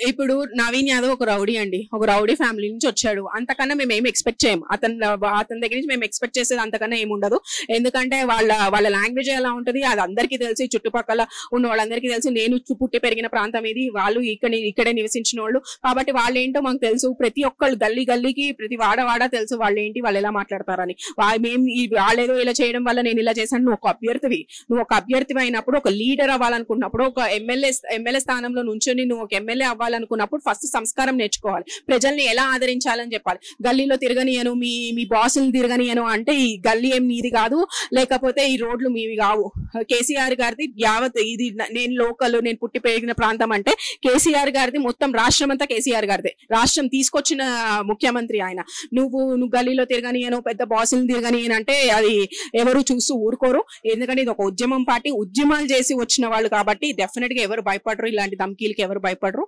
ఇప్పుడు నవీన్ యాదవ్ ఒక రౌడీ అండి, ఒక రౌడీ ఫ్యామిలీ నుంచి వచ్చాడు. అంతకన్నా మేము ఏమి ఎక్స్పెక్ట్ చేయం. అతని దగ్గర నుంచి మేము ఎక్స్పెక్ట్ చేసేది అంతకన్నా ఏమి ఉండదు. ఎందుకంటే వాళ్ళ లాంగ్వేజ్ ఎలా ఉంటది అది అందరికీ తెలిసి, చుట్టుపక్కల ఉన్న వాళ్ళందరికీ తెలిసి. నేను పుట్టి పెరిగిన ప్రాంతం ఇది, వాళ్ళు ఇక్కడే నివసించిన వాళ్ళు కాబట్టి వాళ్ళు ఏంటో మాకు తెలుసు. ప్రతి ఒక్కళ్ళు గల్లీకి, ప్రతి వాడ తెలుసు వాళ్ళు ఏంటి, వాళ్ళు ఎలా మాట్లాడతారని. వాళ్ళేదో ఇలా చేయడం వల్ల నేను ఇలా చేశాను. నువ్వు ఒక అభ్యర్థివి అయినప్పుడు, ఒక లీడర్ అవ్వాలనుకున్నప్పుడు, ఒక ఎమ్మెల్యే స్థానంలో నుంచొని నువ్వు ఒక ఎమ్మెల్యే అవ్వాలనుకున్నప్పుడు ఫస్ట్ సంస్కారం నేర్చుకోవాలి. ప్రజల్ని ఎలా ఆదరించాలని చెప్పాలి. గల్లీలో తిరగనియను, మీ బాసులు తిరగనియను అంటే ఈ గల్లీ ఏం నీది కాదు, లేకపోతే ఈ రోడ్లు మీవి కావు. కేసీఆర్ గారిది యావత్ ఇది, నేను పుట్టి పెరిగిన ప్రాంతం అంటే కేసీఆర్ గారిది మొత్తం రాష్ట్రం అంతా కేసీఆర్ గారిదే. రాష్ట్రం తీసుకొచ్చిన ముఖ్యమంత్రి ఆయన. నువ్వు గల్లీలో తిరగనియను, పెద్ద బాసులు తిరగనియను అంటే అది ఎవరు చూస్తూ ఊరుకోరు. ఎందుకంటే ఇది ఒక ఉద్యమం పార్టీ, ఉద్యమాలు చేసి వచ్చిన వాళ్ళు కాబట్టి డెఫినెట్ గా ఎవరు భయపడరు, ఇలాంటి ధమ్కీలకి ఎవరు భయపడరు.